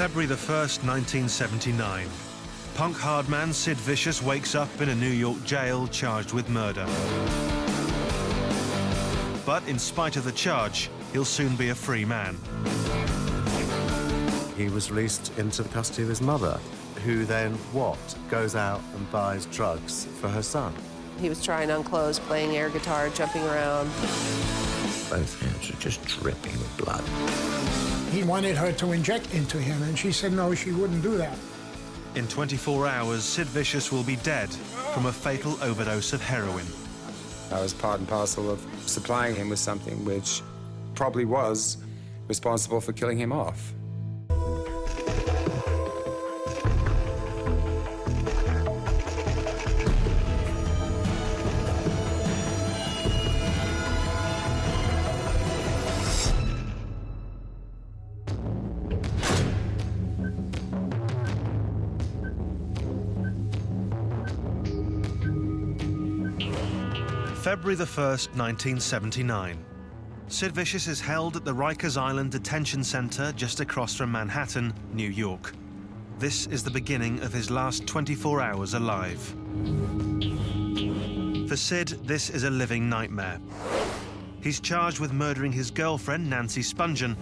February the 1st, 1979. Punk hardman Sid Vicious wakes up in a New York jail charged with murder. But in spite of the charge, he'll soon be a free man. He was released into the custody of his mother, who then, goes out and buys drugs for her son. He was trying on clothes, playing air guitar, jumping around. Both hands are just dripping with blood. He wanted her to inject into him, and she said no, she wouldn't do that. In 24 hours, Sid Vicious will be dead from a fatal overdose of heroin. I was part and parcel of supplying him with something which probably was responsible for killing him off. February the 1st, 1979. Sid Vicious is held at the Rikers Island detention center just across from Manhattan, New York. This is the beginning of his last 24 hours alive. For Sid, this is a living nightmare. He's charged with murdering his girlfriend, Nancy Spungen,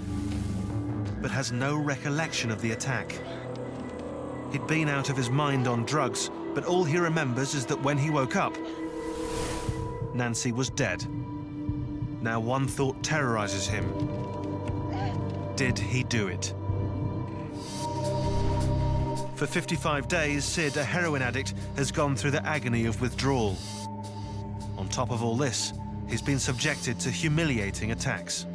but has no recollection of the attack. He'd been out of his mind on drugs, but all he remembers is that when he woke up, Nancy was dead. Now one thought terrorizes him. Did he do it? For 55 days, Sid, a heroin addict, has gone through the agony of withdrawal. On top of all this, he's been subjected to humiliating attacks.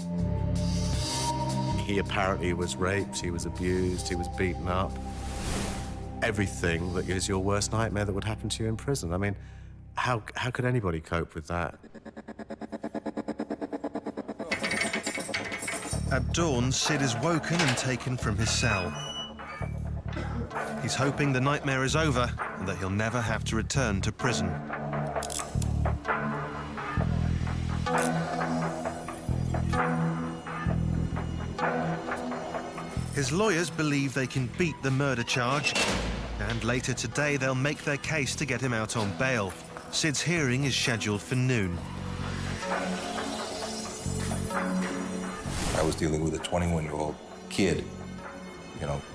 He apparently was raped, he was abused, he was beaten up. Everything that is your worst nightmare that would happen to you in prison. I mean, how could anybody cope with that? At dawn, Sid is woken and taken from his cell. He's hoping the nightmare is over and that he'll never have to return to prison. His lawyers believe they can beat the murder charge, and later today they'll make their case to get him out on bail. Sid's hearing is scheduled for noon. I was dealing with a 21-year-old kid,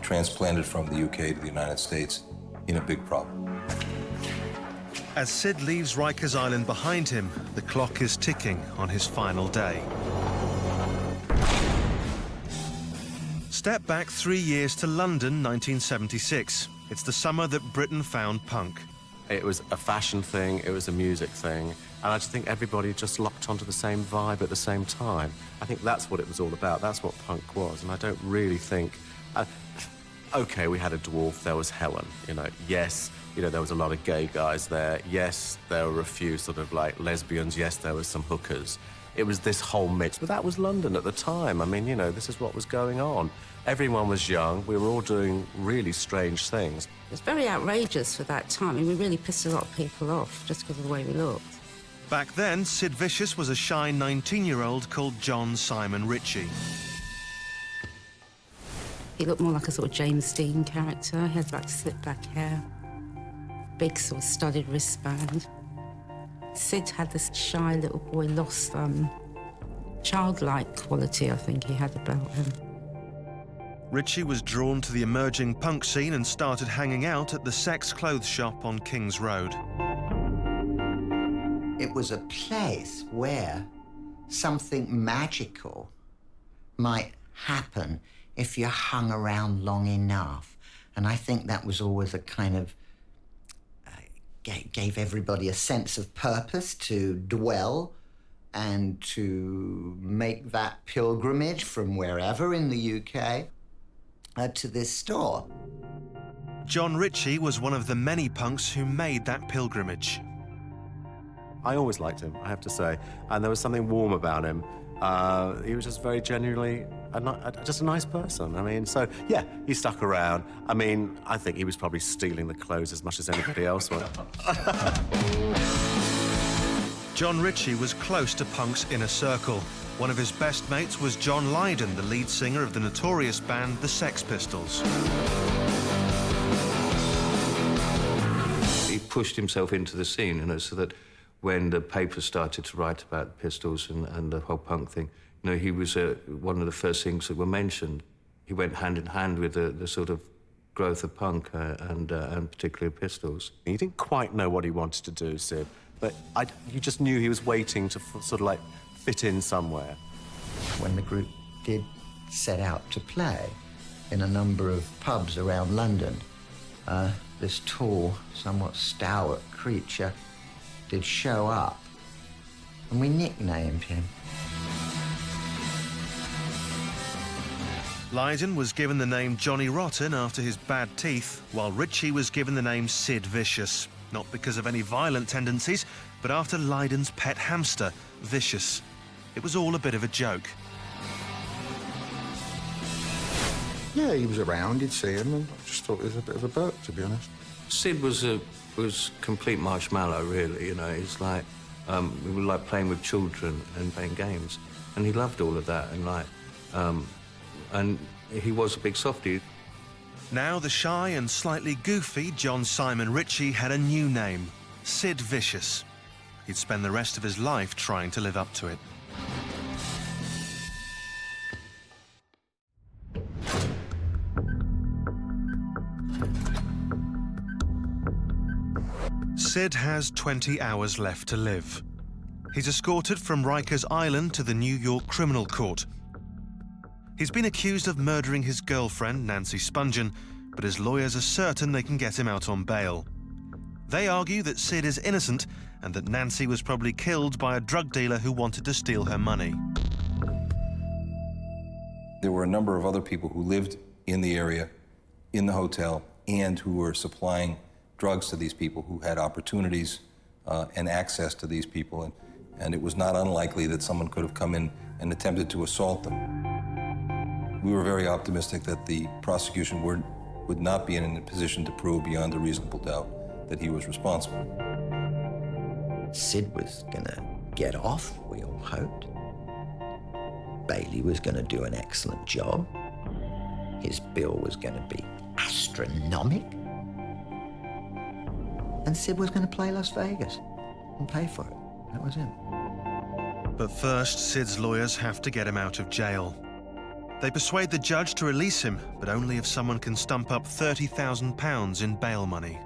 transplanted from the UK to the United States in a big problem. As Sid leaves Rikers Island behind him, the clock is ticking on his final day. Step back 3 years to London, 1976. It's the summer that Britain found punk. It was a fashion thing, it was a music thing, and I just think everybody just locked onto the same vibe at the same time. I think that's what it was all about, that's what punk was, and I don't really think... OK, we had a dwarf, there was Helen, yes, there was a lot of gay guys there, yes, there were a few sort of like lesbians, yes, there was some hookers. It was this whole mix, but that was London at the time. I mean, this is what was going on. Everyone was young, we were all doing really strange things. It was very outrageous for that time. I mean, we really pissed a lot of people off just because of the way we looked. Back then, Sid Vicious was a shy 19-year-old called John Simon Ritchie. He looked more like a sort of James Dean character. He had like slick back hair, big sort of studded wristband. Sid had this shy little boy, lost childlike quality, I think he had about him. Ritchie was drawn to the emerging punk scene and started hanging out at the Sex Clothes shop on King's Road. It was a place where something magical might happen if you hung around long enough. And I think that was always a kind of gave everybody a sense of purpose to dwell and to make that pilgrimage from wherever in the UK to this store. John Ritchie was one of the many punks who made that pilgrimage. I always liked him, I have to say, and there was something warm about him. He was just very genuinely just a nice person. I mean, so yeah, he stuck around. I mean, I think he was probably stealing the clothes as much as anybody else was. John Ritchie was close to Punk's inner circle. One of his best mates was John Lydon, the lead singer of the notorious band the Sex Pistols. He pushed himself into the scene, you know, so that when the papers started to write about the Pistols and the whole punk thing, you know, he was one of the first things that were mentioned. He went hand in hand with the sort of growth of punk and particularly Pistols. He didn't quite know what he wanted to do, Sid, but you just knew he was waiting to sort of like fit in somewhere. When the group did set out to play in a number of pubs around London, this tall, somewhat stalwart creature did show up, and we nicknamed him. Lydon was given the name Johnny Rotten after his bad teeth, while Ritchie was given the name Sid Vicious, not because of any violent tendencies, but after Lydon's pet hamster, Vicious. It was all a bit of a joke. Yeah, he was around, you'd see him, and I just thought he was a bit of a burp, to be honest. Sid was complete marshmallow, really, you know. He's like, we were like playing with children and playing games, and he loved all of that, and like, and he was a big softie. Now the shy and slightly goofy John Simon Ritchie had a new name, Sid Vicious. He'd spend the rest of his life trying to live up to it. Sid has 20 hours left to live. He's escorted from Rikers Island to the New York Criminal Court. He's been accused of murdering his girlfriend, Nancy Spungen, but his lawyers are certain they can get him out on bail. They argue that Sid is innocent and that Nancy was probably killed by a drug dealer who wanted to steal her money. There were a number of other people who lived in the area, in the hotel, and who were supplying drugs to these people, who had opportunities and access to these people, and it was not unlikely that someone could have come in and attempted to assault them. We were very optimistic that the prosecution would not be in a position to prove beyond a reasonable doubt that he was responsible. Sid was gonna get off, we all hoped. Bailey was gonna do an excellent job. His bill was gonna be astronomical. And Sid was gonna play Las Vegas and pay for it. That was him. But first, Sid's lawyers have to get him out of jail. They persuade the judge to release him, but only if someone can stump up £30,000 in bail money.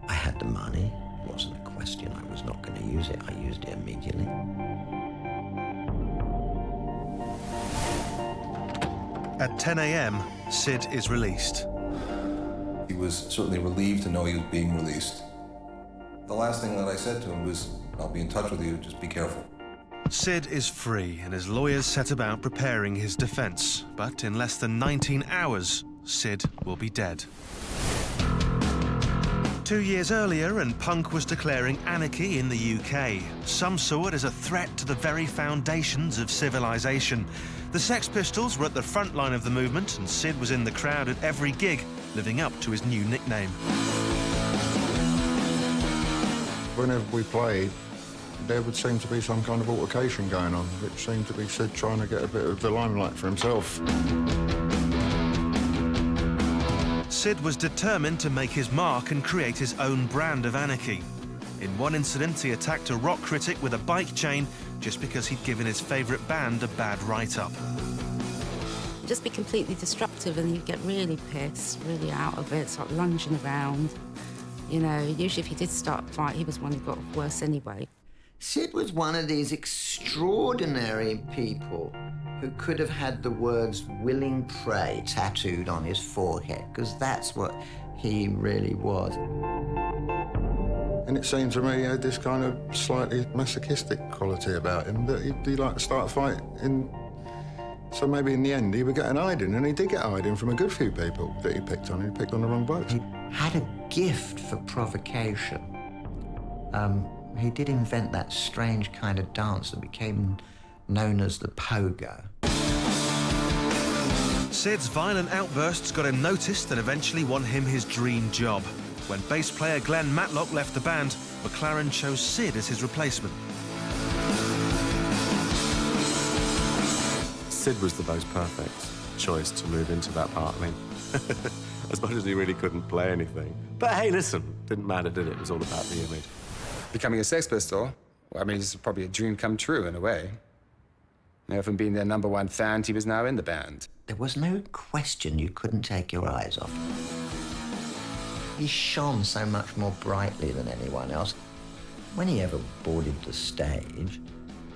I had the money. It wasn't a question. I was not going to use it. I used it immediately. At 10 a.m., Sid is released. He was certainly relieved to know he was being released. The last thing that I said to him was, "I'll be in touch with you, just be careful." Sid is free, and his lawyers set about preparing his defense. But in less than 19 hours, Sid will be dead. 2 years earlier, and punk was declaring anarchy in the UK. Some saw it as a threat to the very foundations of civilization. The Sex Pistols were at the front line of the movement, and Sid was in the crowd at every gig, living up to his new nickname. Whenever we played, there would seem to be some kind of altercation going on, which seemed to be Sid trying to get a bit of the limelight for himself. Sid was determined to make his mark and create his own brand of anarchy. In one incident, he attacked a rock critic with a bike chain just because he'd given his favourite band a bad write-up. Just be completely destructive and you get really pissed, really out of it, start lunging around. You know, usually if he did start a fight, he was one who got worse anyway. Sid was one of these extraordinary people who could have had the words willing prey tattooed on his forehead, because that's what he really was. And it seemed to me he had this kind of slightly masochistic quality about him, that he'd like to start a fight in... So maybe in the end he would get an hiding, and he did get hiding from a good few people that he picked on. He picked on the wrong blokes. He had a gift for provocation. He did invent that strange kind of dance that became known as the pogo. Sid's violent outbursts got him noticed and eventually won him his dream job. When bass player Glenn Matlock left the band, McLaren chose Sid as his replacement. Sid was the most perfect choice to move into that part. I mean, as much as he really couldn't play anything. But hey, listen, didn't matter, did it? It was all about the image. Becoming a Sex Pistol, well, I mean, it's probably a dream come true in a way. You know, from being their #1 fan, he was now in the band. There was no question you couldn't take your eyes off him. He shone so much more brightly than anyone else. When he ever boarded the stage,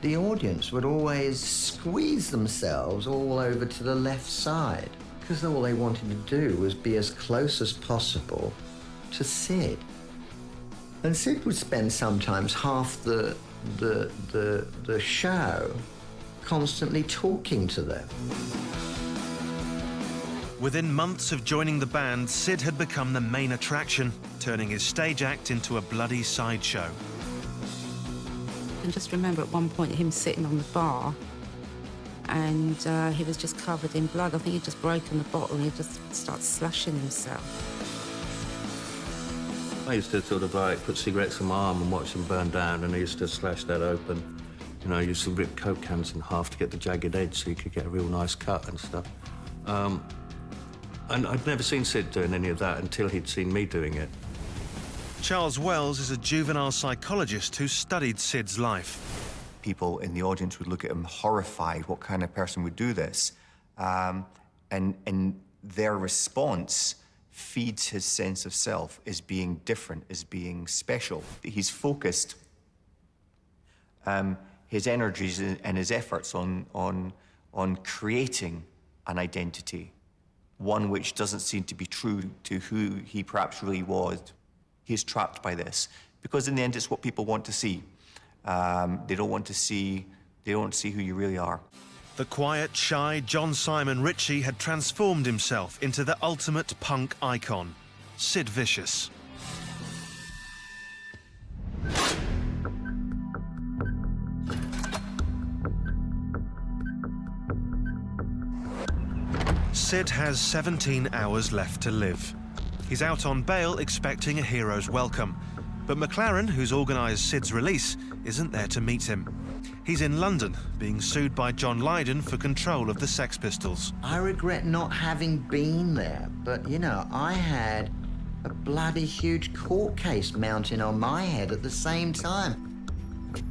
the audience would always squeeze themselves all over to the left side, because all they wanted to do was be as close as possible to Sid. And Sid would spend sometimes half the show constantly talking to them. Within months of joining the band, Sid had become the main attraction, turning his stage act into a bloody sideshow. I can just remember at one point him sitting on the bar and he was just covered in blood. I think he'd just broken the bottle and he just started slashing himself. I used to sort of like put cigarettes on my arm and watch them burn down, and I used to slash that open. You know, I used to rip Coke cans in half to get the jagged edge so you could get a real nice cut and stuff. And I'd never seen Sid doing any of that until he'd seen me doing it. Charles Wells is a juvenile psychologist who studied Sid's life. People in the audience would look at him horrified. What kind of person would do this? And their response feeds his sense of self as being different, as being special. He's focused his energies and his efforts on creating an identity, one which doesn't seem to be true to who he perhaps really was. He's trapped by this, because in the end, it's what people want to see. They don't want to see who you really are. The quiet, shy John Simon Ritchie had transformed himself into the ultimate punk icon, Sid Vicious. Sid has 17 hours left to live. He's out on bail expecting a hero's welcome. But McLaren, who's organised Sid's release, isn't there to meet him. He's in London, being sued by John Lydon for control of the Sex Pistols. I regret not having been there, but, you know, I had a bloody huge court case mounting on my head at the same time.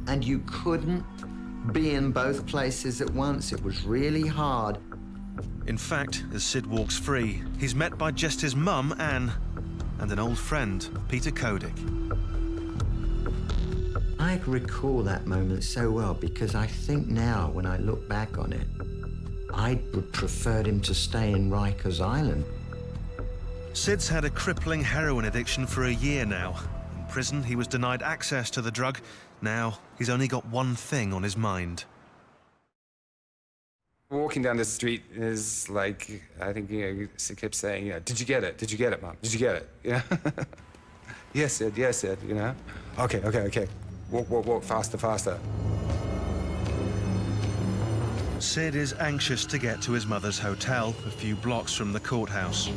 And you couldn't be in both places at once. It was really hard. In fact, as Sid walks free, he's met by just his mum, Anne, and an old friend, Peter Kodik. I recall that moment so well because I think now, when I look back on it, I would preferred him to stay in Rikers Island. Sid's had a crippling heroin addiction for a year now. In prison, he was denied access to the drug. Now, he's only got one thing on his mind. Walking down the street is like, I think, you know, he kept saying, you know, did you get it? Did you get it, Mom? Did you get it? You know? Yes, Sid, you know? Okay. Walk, faster, faster. Sid is anxious to get to his mother's hotel, a few blocks from the courthouse.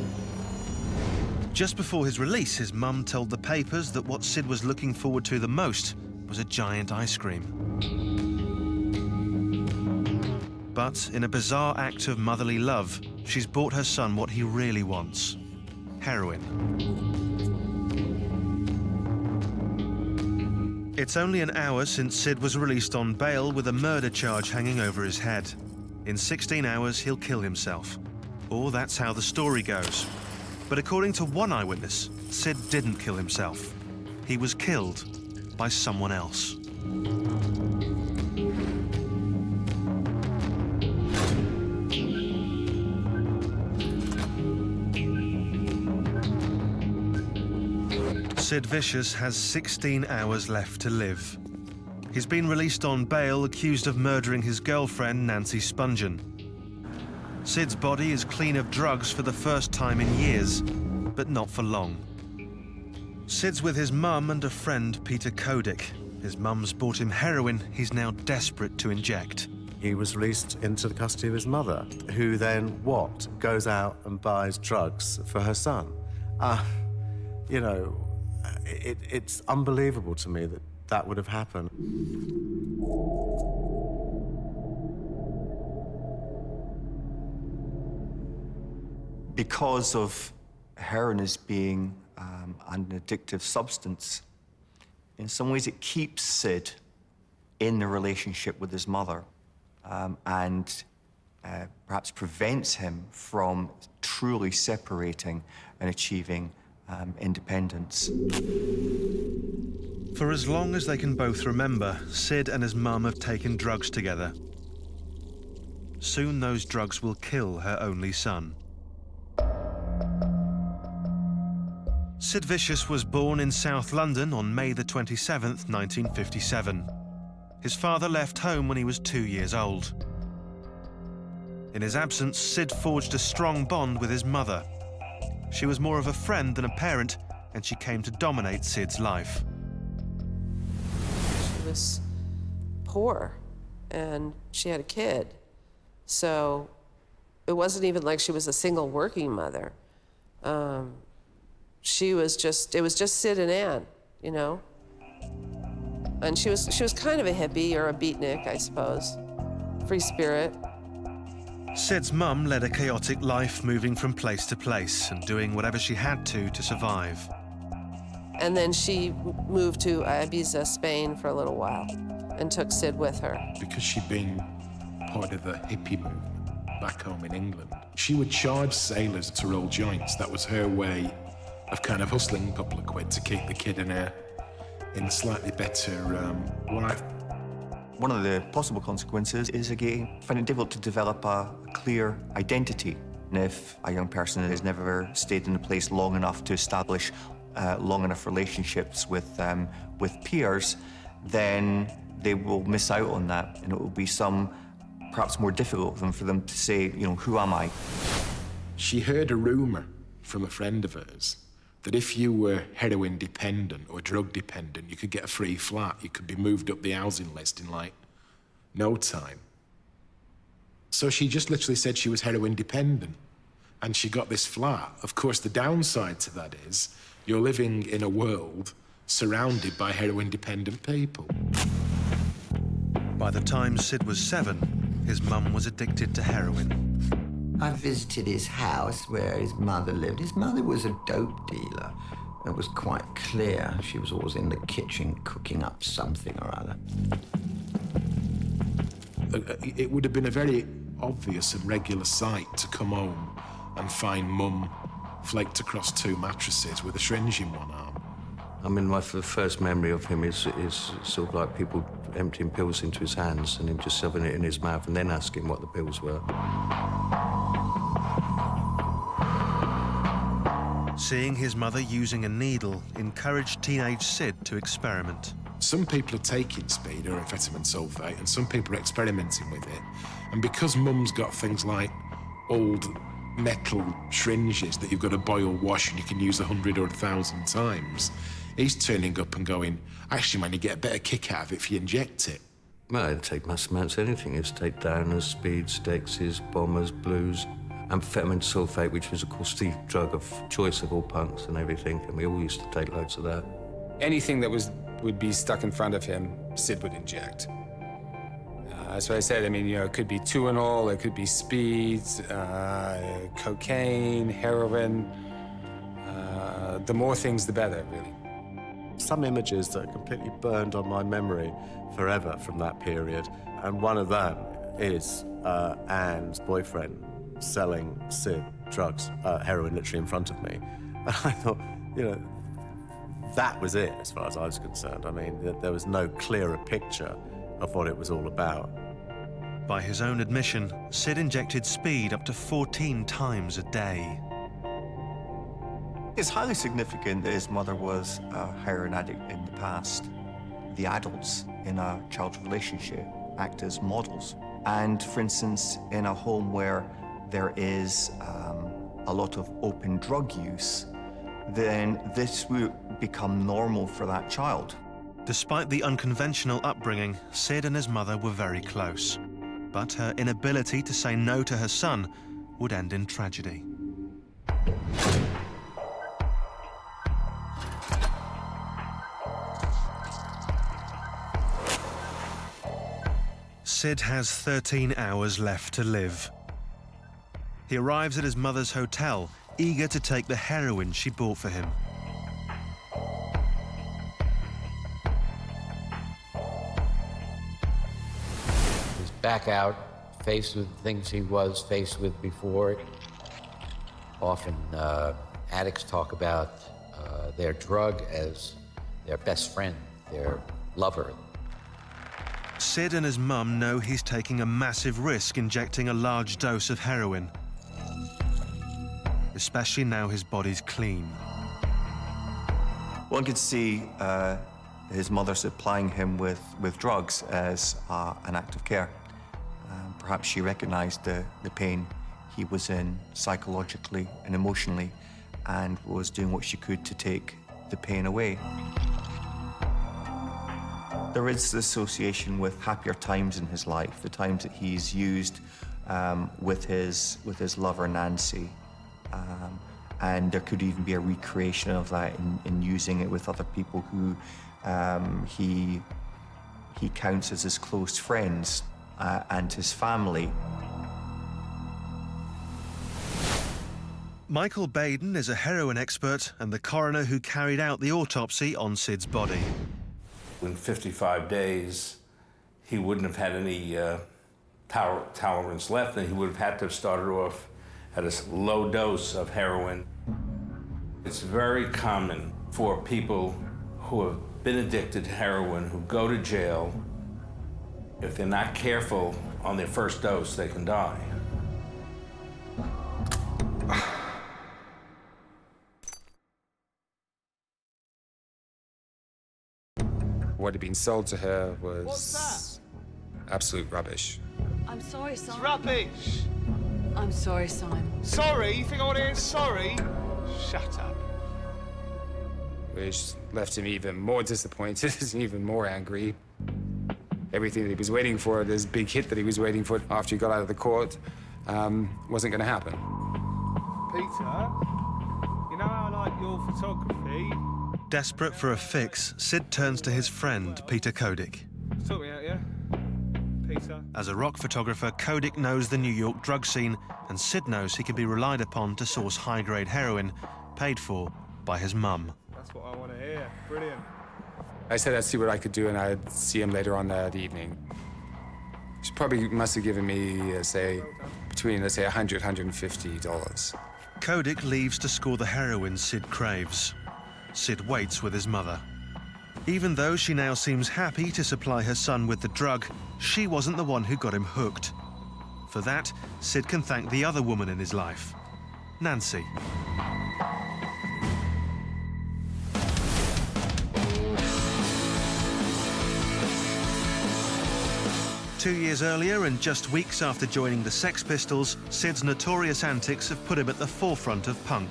Just before his release, his mum told the papers that what Sid was looking forward to the most was a giant ice cream. But in a bizarre act of motherly love, she's bought her son what he really wants: heroin. It's only an hour since Sid was released on bail with a murder charge hanging over his head. In 16 hours, he'll kill himself. Or that's how the story goes. But according to one eyewitness, Sid didn't kill himself. He was killed by someone else. Sid Vicious has 16 hours left to live. He's been released on bail accused of murdering his girlfriend, Nancy Spungen. Sid's body is clean of drugs for the first time in years, but not for long. Sid's with his mum and a friend, Peter Kodik. His mum's bought him heroin he's now desperate to inject. He was released into the custody of his mother, who then, what? Goes out and buys drugs for her son. You know, it's unbelievable to me that that would have happened. Because of heroin as being an addictive substance, in some ways it keeps Sid in the relationship with his mother and perhaps prevents him from truly separating and achieving independence. For as long as they can both remember, Sid and his mum have taken drugs together. Soon those drugs will kill her only son. Sid Vicious was born in South London on May the 27th, 1957. His father left home when he was 2 years old. In his absence, Sid forged a strong bond with his mother. She was more of a friend than a parent, and she came to dominate Sid's life. She was poor, and she had a kid. So it wasn't even like she was a single working mother. It was just Sid and Ann, you know? And she was kind of a hippie or a beatnik, I suppose. Free spirit. Sid's mum led a chaotic life, moving from place to place and doing whatever she had to survive. And then she moved to Ibiza, Spain for a little while and took Sid with her. Because she'd been part of the hippie movement back home in England, she would charge sailors to roll joints. That was her way of kind of hustling a couple of quid to keep the kid in a slightly better life. One of the possible consequences is, again, finding it difficult to develop a clear identity. And if a young person has never stayed in a place long enough to establish long enough relationships with peers, then they will miss out on that, and it will be perhaps more difficult for them to say, you know, who am I? She heard a rumor from a friend of hers that if you were heroin dependent or drug dependent, you could get a free flat. You could be moved up the housing list in like no time. So she just literally said she was heroin dependent, and she got this flat. Of course, the downside to that is you're living in a world surrounded by heroin dependent people. By the time Sid was 7, his mum was addicted to heroin. I visited his house where his mother lived. His mother was a dope dealer. It was quite clear. She was always in the kitchen cooking up something or other. It would have been a very obvious and regular sight to come home and find Mum flaked across 2 mattresses with a syringe in one arm. I mean, my first memory of him is sort of like people emptying pills into his hands and him just shoving it in his mouth and then asking what the pills were. Seeing his mother using a needle encouraged teenage Sid to experiment. Some people are taking speed or amphetamine sulfate, and some people are experimenting with it. And because Mum's got things like old metal syringes that you've got to boil, wash, and you can use 100 or 1,000 times, he's turning up and going, actually, man, you get a better kick out of it if you inject it. Well, I'd take mass amounts of anything. It's take downers, speeds, dexys, bombers, blues, amphetamine sulfate, which was, of course, the drug of choice of all punks and everything, and we all used to take loads of that. Anything that would be stuck in front of him, Sid would inject. That's what I said. I mean, you know, it could be Tuinol, it could be speeds, cocaine, heroin. The more things, the better, really. Some images that are completely burned on my memory forever from that period, and one of them is Anne's boyfriend selling Sid drugs, heroin, literally in front of me. And I thought, you know, that was it as far as I was concerned. I mean, there was no clearer picture of what it was all about. By his own admission, Sid injected speed up to 14 times a day. It's highly significant that his mother was a heroin addict in the past. The adults in a child's relationship act as models. And, for instance, in a home where there is a lot of open drug use, then this will become normal for that child. Despite the unconventional upbringing, Sid and his mother were very close. But her inability to say no to her son would end in tragedy. Sid has 13 hours left to live. He arrives at his mother's hotel, eager to take the heroin she bought for him. He's back out, faced with things he was faced with before. Often addicts talk about their drug as their best friend, their lover. Sid and his mum know he's taking a massive risk injecting a large dose of heroin, especially now his body's clean. One could see his mother supplying him with drugs as an act of care. Perhaps she recognized the pain he was in psychologically and emotionally and was doing what she could to take the pain away. There is this association with happier times in his life, the times that he's used with his lover Nancy, and there could even be a recreation of that in using it with other people who he counts as his close friends and his family. Michael Baden is a heroin expert and the coroner who carried out the autopsy on Sid's body. In 55 days, he wouldn't have had any tolerance left, and he would have had to have started off at a low dose of heroin. It's very common for people who have been addicted to heroin, who go to jail. If they're not careful on their first dose, they can die. What had been sold to her was absolute rubbish. I'm sorry, Simon. It's rubbish. I'm sorry, Simon. Sorry? You think I want to hear sorry? Shut up. Which left him even more disappointed, even more angry. Everything that he was waiting for, this big hit that he was waiting for after he got out of the court, wasn't going to happen. Peter, you know how I like your photography? Desperate for a fix, Sid turns to his friend, Peter Kodik. Sort me out, yeah? Peter? As a rock photographer, Kodik knows the New York drug scene, and Sid knows he can be relied upon to source high-grade heroin, paid for by his mum. That's what I want to hear. Brilliant. I said I'd see what I could do, and I'd see him later on that evening. She probably must have given me, say, between, let's say, $100, $150. Kodik leaves to score the heroin Sid craves. Sid waits with his mother. Even though she now seems happy to supply her son with the drug, she wasn't the one who got him hooked. For that, Sid can thank the other woman in his life, Nancy. Two years earlier, and just weeks after joining the Sex Pistols, Sid's notorious antics have put him at the forefront of punk.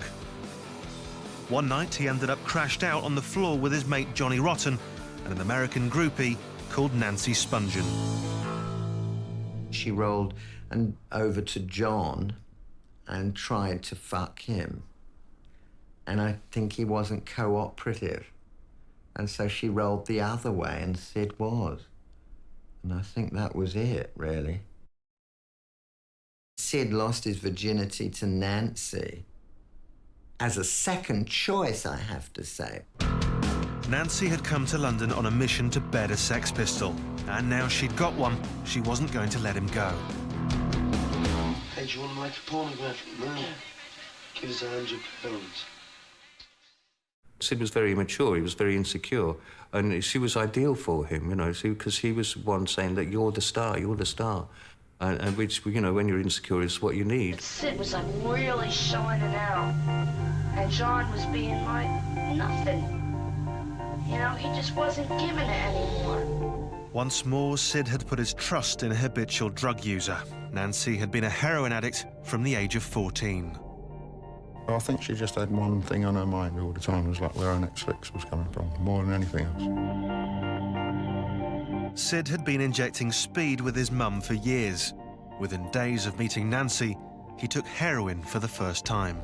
One night, he ended up crashed out on the floor with his mate Johnny Rotten and an American groupie called Nancy Spungen. She rolled over to John and tried to fuck him. And I think he wasn't cooperative. And so she rolled the other way, and Sid was. And I think that was it, really. Sid lost his virginity to Nancy. As a second choice, I have to say. Nancy had come to London on a mission to bed a Sex Pistol, and now she'd got one, she wasn't going to let him go. Hey, do you want to make a pornographic movie? Give us £100. Sid was very immature, he was very insecure, and she was ideal for him, you know, because he was one saying that you're the star, you're the star. And which, you know, when you're insecure is what you need. Sid was like really shining out, and John was being like nothing. You know, he just wasn't giving it anymore. Once more, Sid had put his trust in a habitual drug user. Nancy had been a heroin addict from the age of 14. I think she just had one thing on her mind all the time. It was like where her next fix was coming from, more than anything else. Sid had been injecting speed with his mum for years. Within days of meeting Nancy, he took heroin for the first time.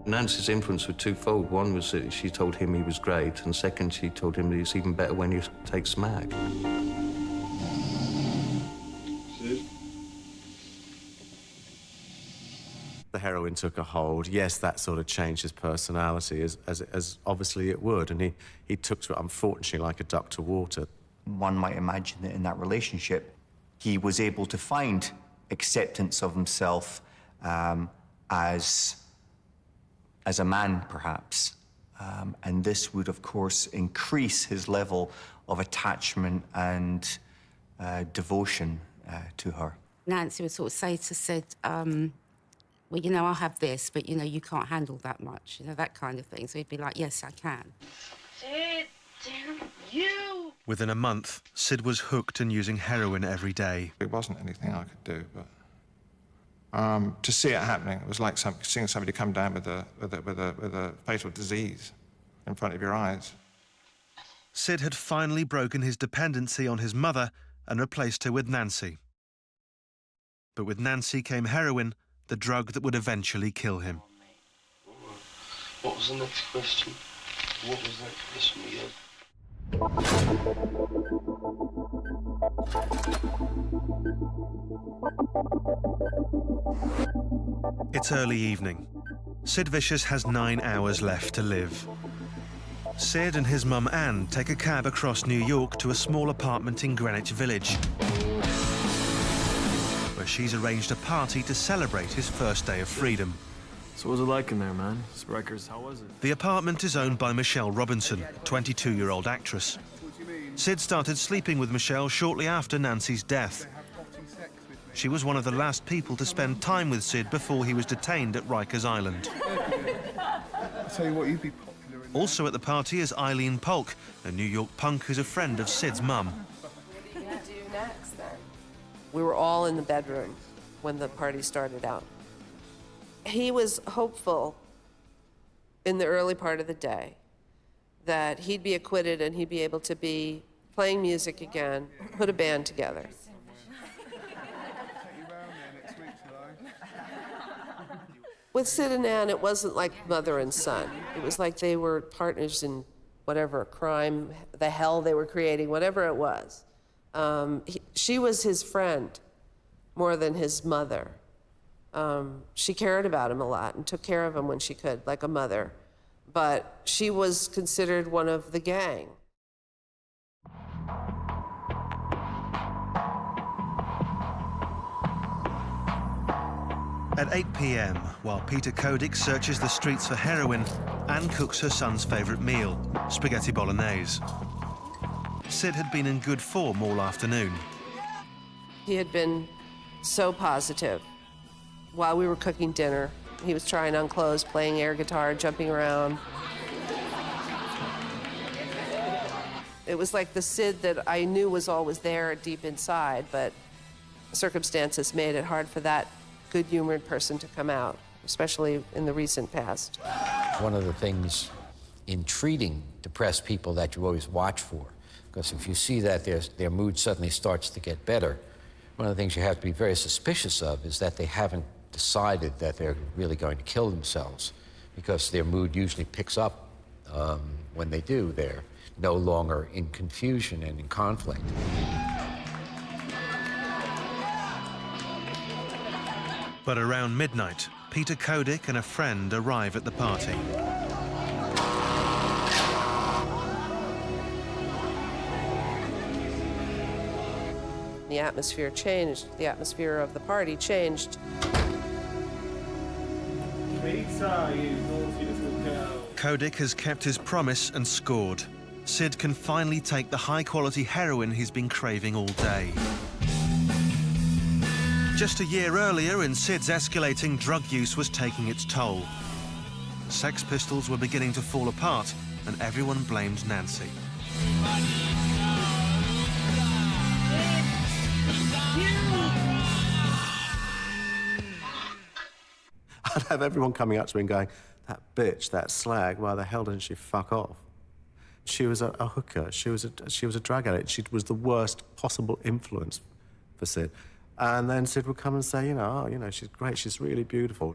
Nancy's influence was twofold. One was that she told him he was great, and second, she told him that it's even better when you take smack. the heroin took a hold, yes, that sort of changed his personality, as obviously it would, and he took to it, unfortunately, like a duck to water. One might imagine that in that relationship, he was able to find acceptance of himself as a man, perhaps. And this would, of course, increase his level of attachment and devotion to her. Nancy would sort of say to Sid, well, you know, I'll have this, but, you know, you can't handle that much, you know, that kind of thing. So he'd be like, yes, I can. Sid, damn you! Within a month, Sid was hooked and using heroin every day. It wasn't anything I could do, but to see it happening, it was like seeing somebody come down with a fatal disease in front of your eyes. Sid had finally broken his dependency on his mother and replaced her with Nancy. But with Nancy came heroin, the drug that would eventually kill him. What was the next question? What was that question again? It's early evening. Sid Vicious has 9 hours left to live. Sid and his mum Anne take a cab across New York to a small apartment in Greenwich Village, where she's arranged a party to celebrate his first day of freedom. So what was it like in there, man? Rikers, how was it? The apartment is owned by Michelle Robinson, 22-year-old actress. Sid started sleeping with Michelle shortly after Nancy's death. She was one of the last people to spend time with Sid before he was detained at Rikers Island. I'll tell you what, you'd be popular in Also at the party is Eileen Polk, a New York punk who's a friend of Sid's mum. What are you going to do next, then? We were all in the bedroom when the party started out. He was hopeful in the early part of the day that he'd be acquitted and he'd be able to be playing music again, put a band together. With Sid and Ann, it wasn't like mother and son. It was like they were partners in whatever crime, the hell they were creating, whatever it was. She was his friend more than his mother. She cared about him a lot and took care of him when she could, like a mother. But she was considered one of the gang. At 8 p.m., while Peter Kodik searches the streets for heroin, Anne cooks her son's favourite meal, spaghetti bolognese. Sid had been in good form all afternoon. He had been so positive. While we were cooking dinner, he was trying on clothes, playing air guitar, jumping around. It was like the Sid that I knew was always there deep inside, but circumstances made it hard for that good-humored person to come out, especially in the recent past. One of the things in treating depressed people that you always watch for, because if you see that their mood suddenly starts to get better, one of the things you have to be very suspicious of is that they haven't decided that they're really going to kill themselves, because their mood usually picks up when they do. They're no longer in confusion and in conflict. But around midnight, Peter Kodik and a friend arrive at the party. The atmosphere changed. The atmosphere of the party changed. Pizza, you naughty little girl. Kodik has kept his promise and scored. Sid can finally take the high-quality heroin he's been craving all day. Just a year earlier, in Sid's escalating drug use was taking its toll. Sex Pistols were beginning to fall apart, and everyone blamed Nancy. I'd have everyone coming up to me and going, that bitch, that slag, why the hell didn't she fuck off? She was a hooker. She was a drug addict. She was the worst possible influence for Sid. And then Sid would come and say, oh, she's great, she's really beautiful.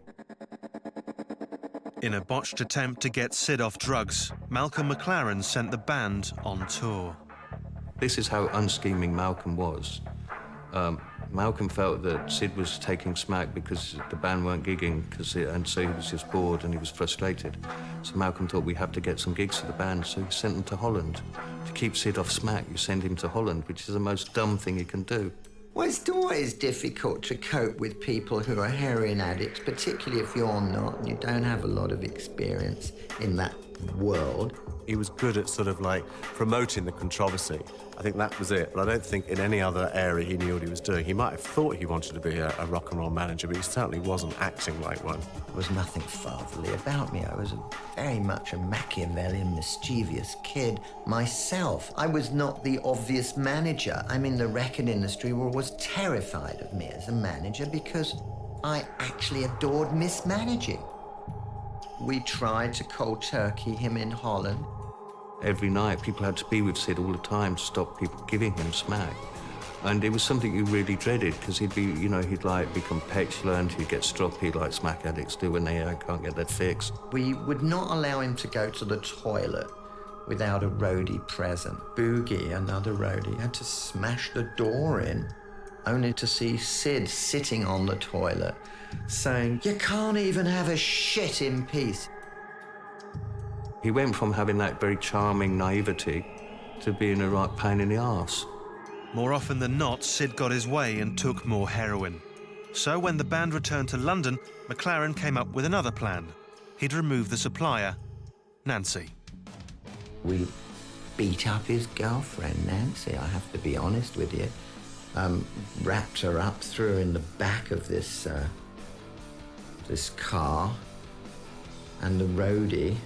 In a botched attempt to get Sid off drugs, Malcolm McLaren sent the band on tour. This is how unscheming Malcolm was. Malcolm felt that Sid was taking smack because the band weren't gigging, and so he was just bored and he was frustrated. So Malcolm thought, we have to get some gigs for the band, so he sent them to Holland. To keep Sid off smack, you send him to Holland, which is the most dumb thing you can do. Well, it's always difficult to cope with people who are heroin addicts, particularly if you're not and you don't have a lot of experience in that world. He was good at sort of like promoting the controversy. I think that was it, but I don't think in any other area he knew what he was doing. He might have thought he wanted to be a rock and roll manager, but he certainly wasn't acting like one. There was nothing fatherly about me. I was very much a Machiavellian, mischievous kid myself. I was not the obvious manager. I mean, the record industry was terrified of me as a manager because I actually adored mismanaging. We tried to cold turkey him in Holland. Every night, people had to be with Sid all the time to stop people giving him smack. And it was something you really dreaded, because he'd be, he'd like become petulant, he'd get stroppy like smack addicts do when they can't get that fixed. We would not allow him to go to the toilet without a roadie present. Boogie, another roadie, had to smash the door in, only to see Sid sitting on the toilet saying, "You can't even have a shit in peace." He went from having that very charming naivety to being a right pain in the arse. More often than not, Sid got his way and took more heroin. So when the band returned to London, McLaren came up with another plan. He'd remove the supplier, Nancy. We beat up his girlfriend, Nancy, I have to be honest with you. Wrapped her up, threw her in the back of this car, and the roadie,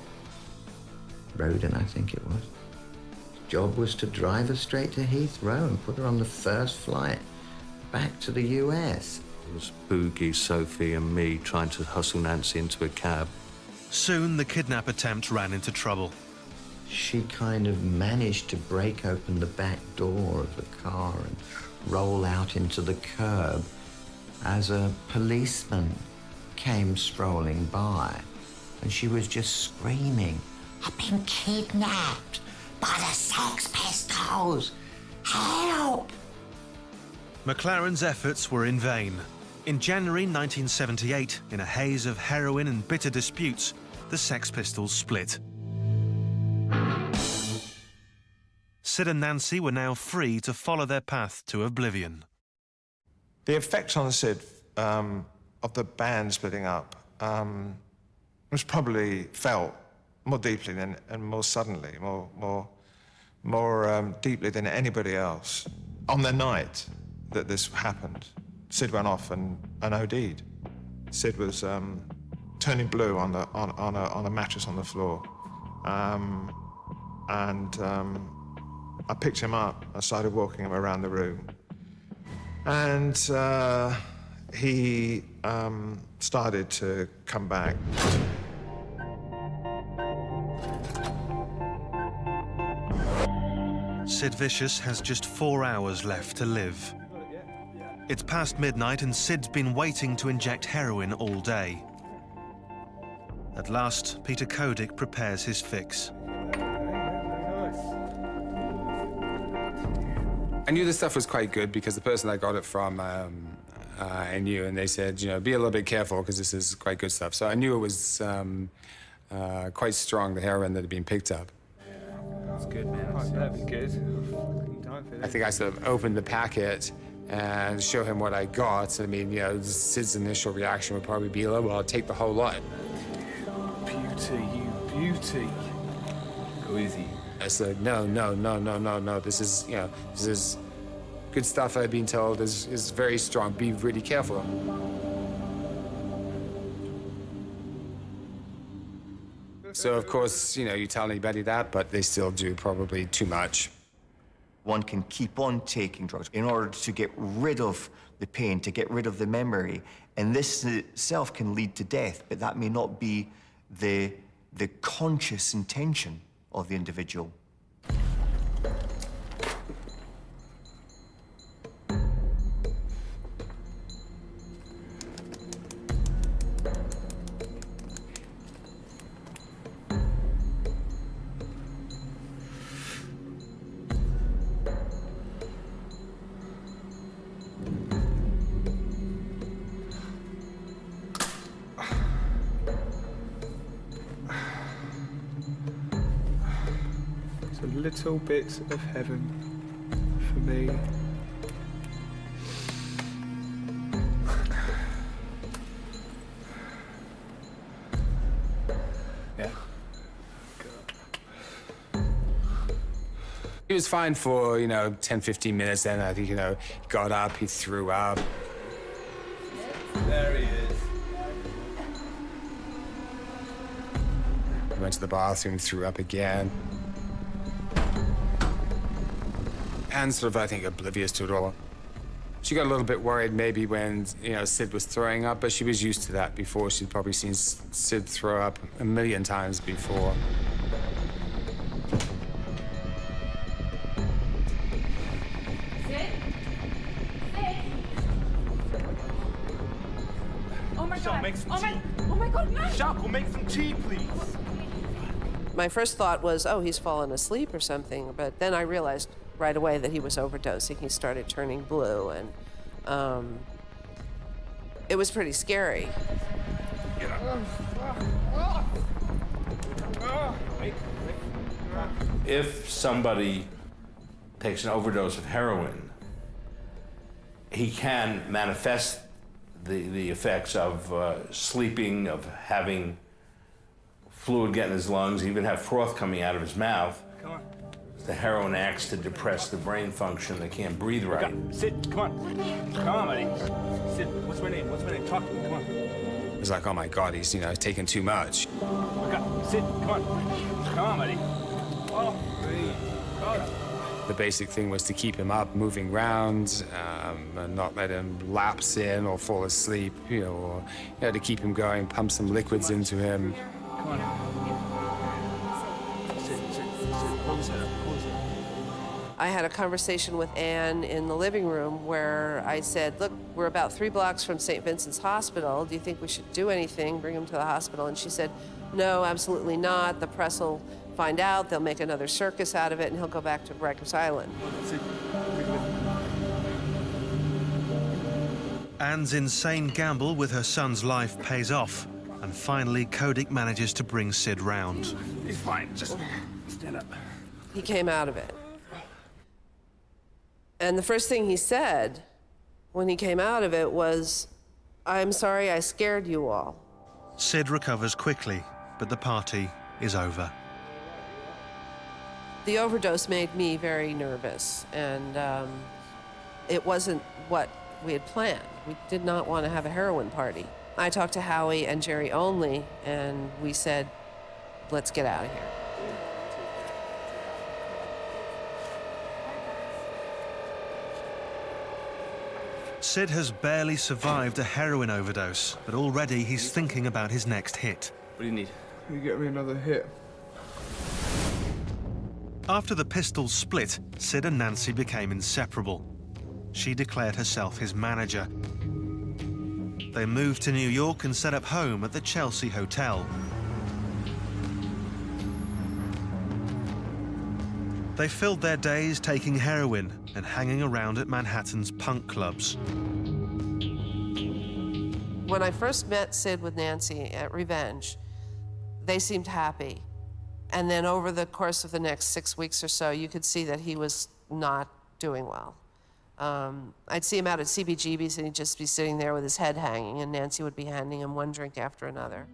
Roden, I think it was. His job was to drive her straight to Heathrow and put her on the first flight back to the US. It was Boogie, Sophie and me trying to hustle Nancy into a cab. Soon the kidnap attempt ran into trouble. She kind of managed to break open the back door of the car and roll out into the curb as a policeman came strolling by, and she was just screaming, "I've been kidnapped by the Sex Pistols! Help!" McLaren's efforts were in vain. In January 1978, in a haze of heroin and bitter disputes, the Sex Pistols split. Sid and Nancy were now free to follow their path to oblivion. The effect on Sid of the band splitting up was probably felt more deeply than, and more suddenly, more deeply than anybody else. On the night that this happened, Sid went off and OD'd. Sid was turning blue on a mattress on the floor, and I picked him up. I started walking him around the room, and he started to come back. Sid Vicious has just 4 hours left to live. It's past midnight and Sid's been waiting to inject heroin all day. At last, Peter Kodik prepares his fix. I knew this stuff was quite good because the person I got it from, I knew, and they said, be a little bit careful because this is quite good stuff. So I knew it was quite strong, the heroin that had been picked up. That's good, man. That'd be good. I think I sort of opened the packet and show him what I got. I mean, Sid's initial reaction would probably be, "Oh, well, I'll take the whole lot." Beauty, you beauty. Go easy. I said, no. This is good stuff. I've been told is very strong. Be really careful. So, of course, you tell anybody that, but they still do probably too much. One can keep on taking drugs in order to get rid of the pain, to get rid of the memory. And this itself can lead to death, but that may not be the conscious intention of the individual. a little bit of heaven for me. Yeah. He was fine for, 10, 15 minutes, then I think, he got up, he threw up. There he is. He went to the bathroom, threw up again. And sort of, I think, oblivious to it all. She got a little bit worried maybe when, Sid was throwing up, but she was used to that before. She'd probably seen Sid throw up a million times before. Oh my God! Make some Oh my God! No! Shop, we'll make some tea, please. My first thought was, oh, he's fallen asleep or something, but then I realized right away that he was overdosing. He started turning blue, and it was pretty scary. If somebody takes an overdose of heroin, he can manifest the effects of sleeping, of having fluid get in his lungs, even have froth coming out of his mouth. Come on. The heroin acts to depress the brain function. They can't breathe right. Sid, come on. Come on, buddy. Sid, what's my name? What's my name? Talk to me, come on. It was like, oh my God, he's, taking too much. Sid, come on. Come on, buddy. Oh, breathe. Oh. The basic thing was to keep him up, moving around, and not let him lapse in or fall asleep, or to keep him going, pump some liquids into him. Come on. Sid, hold his head up, hold his head up. I had a conversation with Anne in the living room where I said, look, we're about 3 blocks from St. Vincent's Hospital. Do you think we should do anything, bring him to the hospital? And she said, no, absolutely not. The press will find out, they'll make another circus out of it, and he'll go back to Rikers Island. Anne's insane gamble with her son's life pays off, and finally Kodik manages to bring Sid round. He's fine, just stand up. He came out of it. And the first thing he said when he came out of it was, I'm sorry I scared you all. Sid recovers quickly, but the party is over. The overdose made me very nervous, and it wasn't what we had planned. We did not want to have a heroin party. I talked to Howie and Jerry only, and we said, let's get out of here. Sid has barely survived a heroin overdose, but already he's thinking about his next hit. What do you need? You get me another hit. After the Pistols split, Sid and Nancy became inseparable. She declared herself his manager. They moved to New York and set up home at the Chelsea Hotel. They filled their days taking heroin and hanging around at Manhattan's punk clubs. When I first met Sid with Nancy at Revenge, they seemed happy. And then over the course of the next 6 weeks or so, you could see that he was not doing well. I'd see him out at CBGB's and he'd just be sitting there with his head hanging, and Nancy would be handing him one drink after another.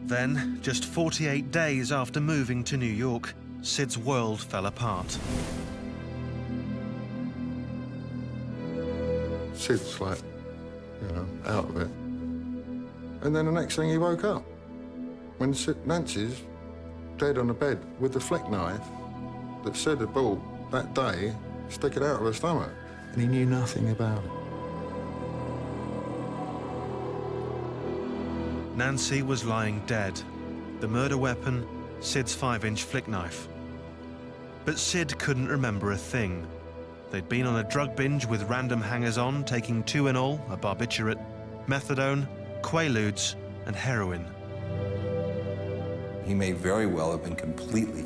Then, just 48 days after moving to New York, Sid's world fell apart. Sid's like, out of it. And then the next thing he woke up. When Nancy's dead on the bed with the flick knife that Sid had bought that day, stick it out of her stomach. And he knew nothing about it. Nancy was lying dead. The murder weapon, Sid's 5-inch flick knife. But Sid couldn't remember a thing. They'd been on a drug binge with random hangers-on, taking Tuinol, a barbiturate, methadone, Quaaludes, and heroin. He may very well have been completely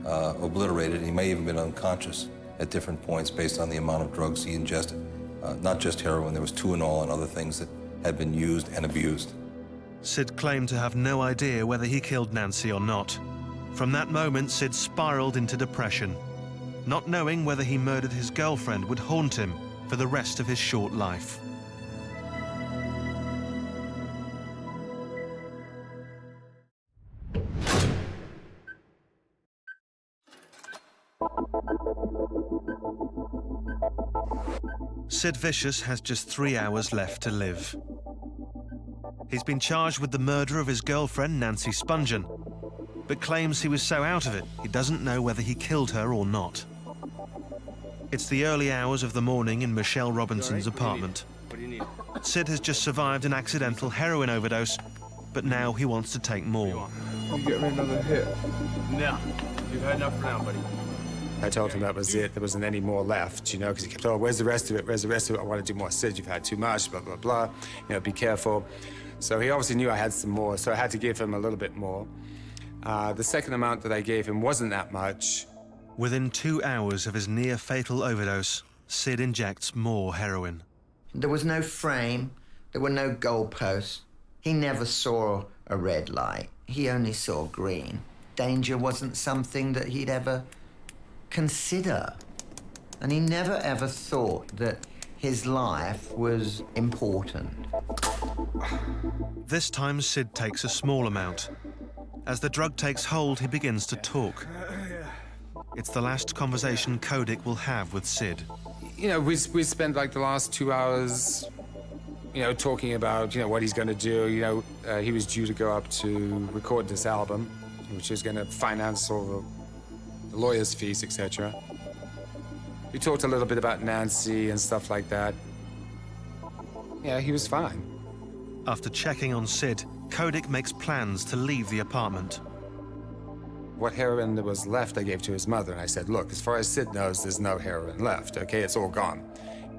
obliterated. He may even been unconscious at different points based on the amount of drugs he ingested. Not just heroin, there was Tuinol and other things that had been used and abused. Sid claimed to have no idea whether he killed Nancy or not. From that moment, Sid spiraled into depression. Not knowing whether he murdered his girlfriend would haunt him for the rest of his short life. Sid Vicious has just 3 hours left to live. He's been charged with the murder of his girlfriend, Nancy Spungen, but claims he was so out of it, he doesn't know whether he killed her or not. It's the early hours of the morning in Michelle Robinson's apartment. Sid has just survived an accidental heroin overdose, but now he wants to take more. You get me another hit? No. You've had enough for now, buddy. I told him that was it. There wasn't any more left, you know, because he kept, oh, where's the rest of it? Where's the rest of it? I want to do more. Sid, you've had too much, blah, blah, blah. You know, be careful. So he obviously knew I had some more, so I had to give him a little bit more. The second amount that I gave him wasn't that much. Within 2 hours of his near-fatal overdose, Sid injects more heroin. There was no frame. There were no goalposts. He never saw a red light. He only saw green. Danger wasn't something that he'd ever consider. And he never ever thought that his life was important. This time, Sid takes a small amount. As the drug takes hold, he begins to talk. It's the last conversation Kodik will have with Sid. You know, we spent like the last 2 hours, you know, talking about, you know, what he's going to do. You know, he was due to go up to record this album, which is going to finance all the lawyers' fees, etc. We talked a little bit about Nancy and stuff like that. Yeah, he was fine. After checking on Sid, Kodik makes plans to leave the apartment. What heroin there was left, I gave to his mother, and I said, look, as far as Sid knows, there's no heroin left, okay? It's all gone.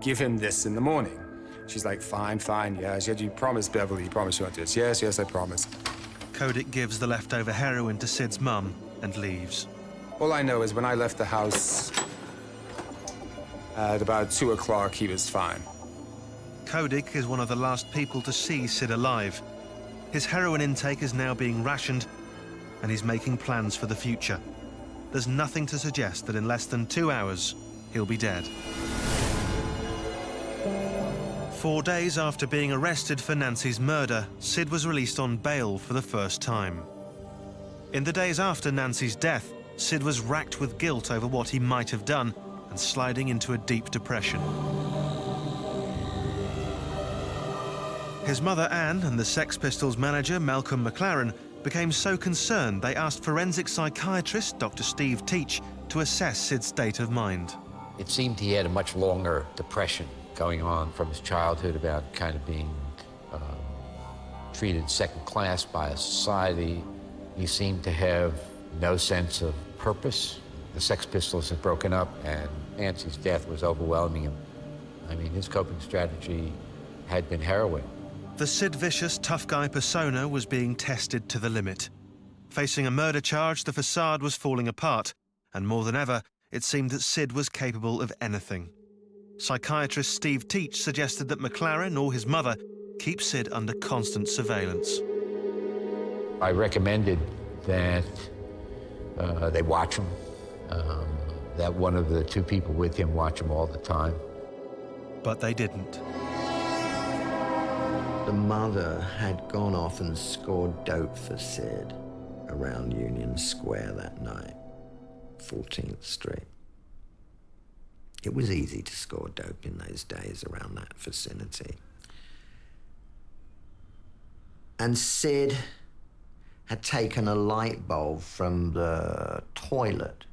Give him this in the morning. She's like, fine, fine, yeah. She said, you promised, Beverly, you promised you want this. Yes, yes, I promise. Kodik gives the leftover heroin to Sid's mum and leaves. All I know is when I left the house at about 2 o'clock, he was fine. Kodik is one of the last people to see Sid alive. His heroin intake is now being rationed, and he's making plans for the future. There's nothing to suggest that in less than 2 hours, he'll be dead. 4 days after being arrested for Nancy's murder, Sid was released on bail for the first time. In the days after Nancy's death, Sid was racked with guilt over what he might have done and sliding into a deep depression. His mother, Anne, and the Sex Pistols manager, Malcolm McLaren, became so concerned they asked forensic psychiatrist Dr. Steve Teach to assess Sid's state of mind. It seemed he had a much longer depression going on from his childhood about kind of being treated second class by a society. He seemed to have no sense of purpose. The Sex Pistols had broken up, and Nancy's death was overwhelming him. I mean, his coping strategy had been heroin. The Sid Vicious tough guy persona was being tested to the limit. Facing a murder charge, the facade was falling apart, and more than ever, it seemed that Sid was capable of anything. Psychiatrist Steve Teach suggested that McLaren or his mother keep Sid under constant surveillance. I recommended that they watch him, that one of the two people with him watch him all the time. But they didn't. The mother had gone off and scored dope for Sid around Union Square that night, 14th Street. It was easy to score dope in those days around that vicinity. And Sid had taken a light bulb from the toilet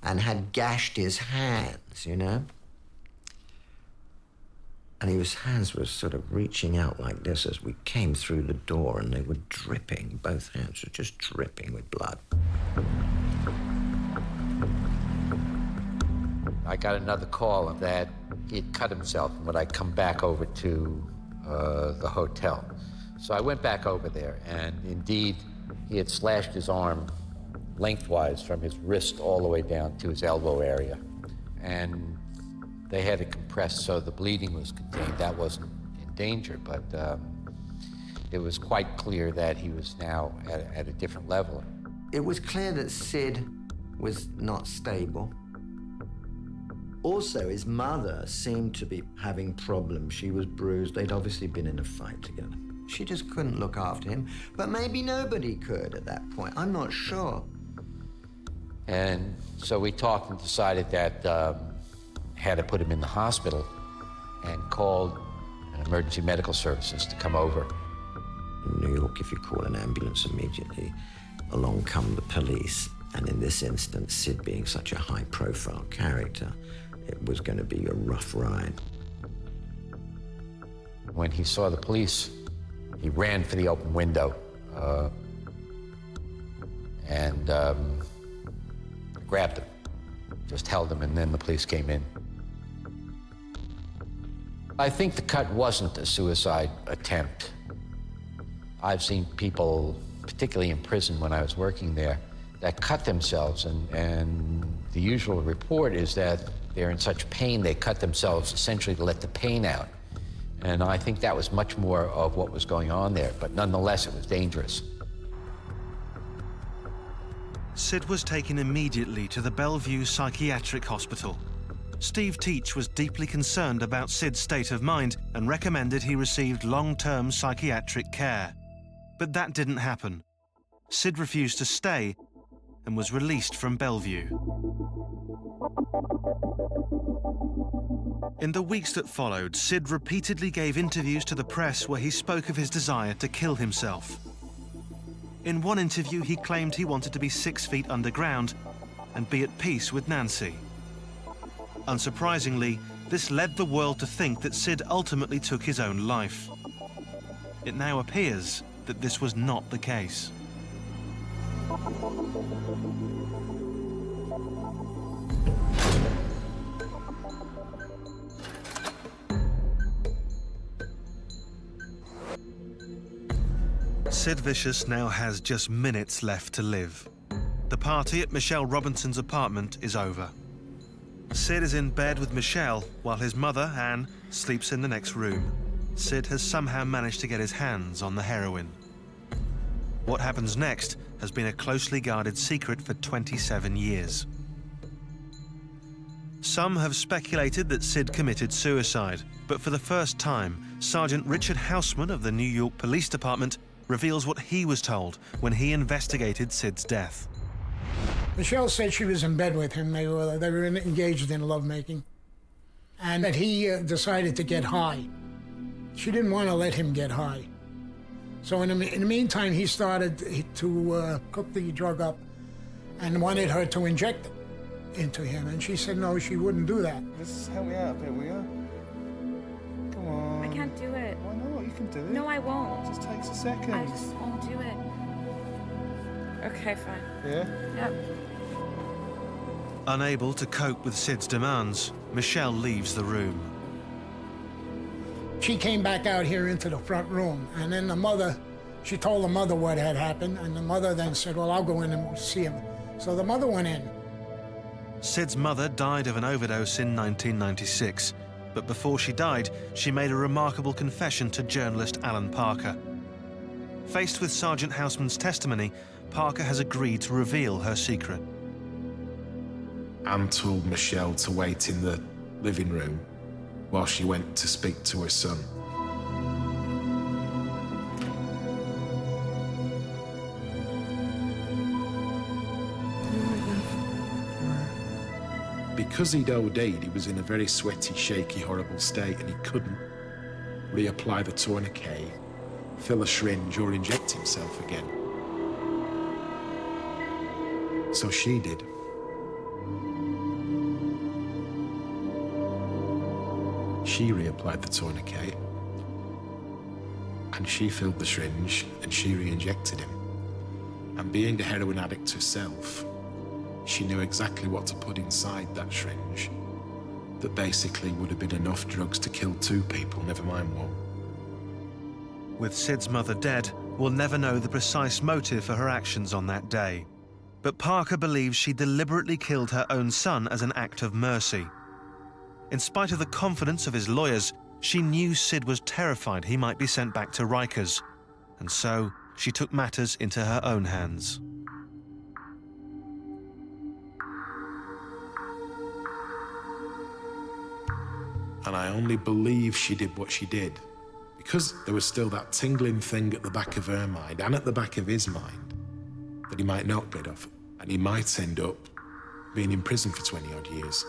and had gashed his hands, you know? And his hands were sort of reaching out like this as we came through the door, and they were dripping. Both hands were just dripping with blood. I got another call that he had cut himself when I come back over to the hotel. So I went back over there, and indeed, he had slashed his arm lengthwise from his wrist all the way down to his elbow area. And they had it compressed so the bleeding was contained. That wasn't in danger, but it was quite clear that he was now at a different level. It was clear that Sid was not stable. Also, his mother seemed to be having problems. She was bruised. They'd obviously been in a fight together. She just couldn't look after him, but maybe nobody could at that point. I'm not sure. And so we talked and decided that had to put him in the hospital and called emergency medical services to come over. In New York, if you call an ambulance immediately, along come the police. And in this instance, Sid being such a high-profile character, it was going to be a rough ride. When he saw the police, he ran for the open window and grabbed him, just held him, and then the police came in. I think the cut wasn't a suicide attempt. I've seen people, particularly in prison when I was working there, that cut themselves, and the usual report is that they're in such pain they cut themselves essentially to let the pain out. And I think that was much more of what was going on there, but nonetheless it was dangerous. Sid was taken immediately to the Bellevue Psychiatric Hospital. Steve Teach was deeply concerned about Sid's state of mind and recommended he received long-term psychiatric care. But that didn't happen. Sid refused to stay and was released from Bellevue. In the weeks that followed, Sid repeatedly gave interviews to the press where he spoke of his desire to kill himself. In one interview, he claimed he wanted to be 6 feet underground and be at peace with Nancy. Unsurprisingly, this led the world to think that Sid ultimately took his own life. It now appears that this was not the case. Sid Vicious now has just minutes left to live. The party at Michelle Robinson's apartment is over. Sid is in bed with Michelle while his mother, Anne, sleeps in the next room. Sid has somehow managed to get his hands on the heroin. What happens next has been a closely guarded secret for 27 years. Some have speculated that Sid committed suicide, but for the first time, Sergeant Richard Houseman of the New York Police Department reveals what he was told when he investigated Sid's death. Michelle said she was in bed with him. They were engaged in lovemaking, and that he decided to get high. She didn't want to let him get high. So in the meantime, he started to cook the drug up and wanted her to inject it into him. And she said no, she wouldn't do that. Just help me out a bit, will you? Come on. I can't do it. Why not? You can do it. No, I won't. It just takes a second. I just won't do it. Okay, fine. Yeah? Yep. Unable to cope with Sid's demands, Michelle leaves the room. She came back out here into the front room, and then the mother, she told the mother what had happened, and the mother then said, well, I'll go in and see him. So the mother went in. Sid's mother died of an overdose in 1996, but before she died, she made a remarkable confession to journalist Alan Parker. Faced with Sergeant Houseman's testimony, Parker has agreed to reveal her secret. Anne told Michelle to wait in the living room while she went to speak to her son. Because he'd OD'd, he was in a very sweaty, shaky, horrible state, and he couldn't reapply the tourniquet, fill a syringe, or inject himself again. So she did. She reapplied the tourniquet, and she filled the syringe, and she re-injected him. And being a heroin addict herself, she knew exactly what to put inside that syringe that basically would have been enough drugs to kill 2 people, never mind 1. With Sid's mother dead, we'll never know the precise motive for her actions on that day. But Parker believes she deliberately killed her own son as an act of mercy. In spite of the confidence of his lawyers, she knew Sid was terrified he might be sent back to Rikers, and so she took matters into her own hands. And I only believe she did what she did because there was still that tingling thing at the back of her mind and at the back of his mind that he might not get off and he might end up being in prison for 20-odd years.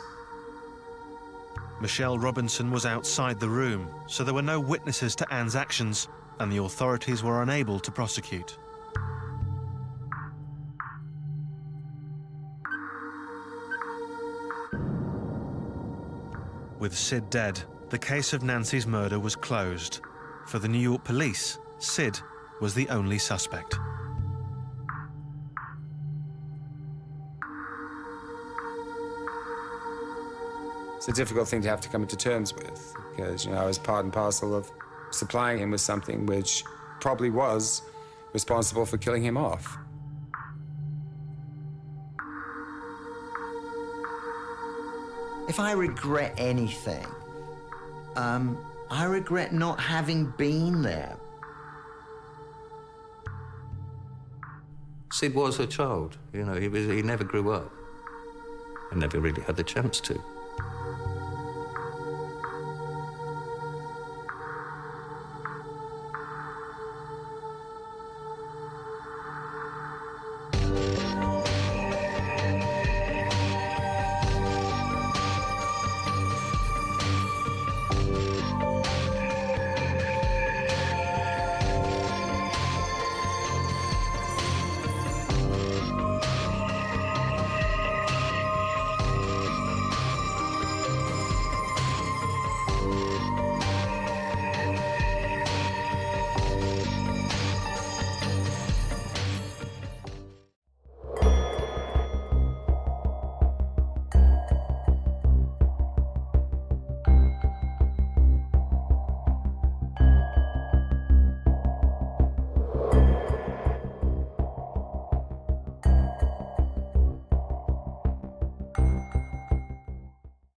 Michelle Robinson was outside the room, so there were no witnesses to Anne's actions, and the authorities were unable to prosecute. With Sid dead, the case of Nancy's murder was closed. For the New York police, Sid was the only suspect. It's a difficult thing to have to come to terms with because, I was part and parcel of supplying him with something which probably was responsible for killing him off. If I regret anything, I regret not having been there. Sid was a child, he never grew up and never really had the chance to.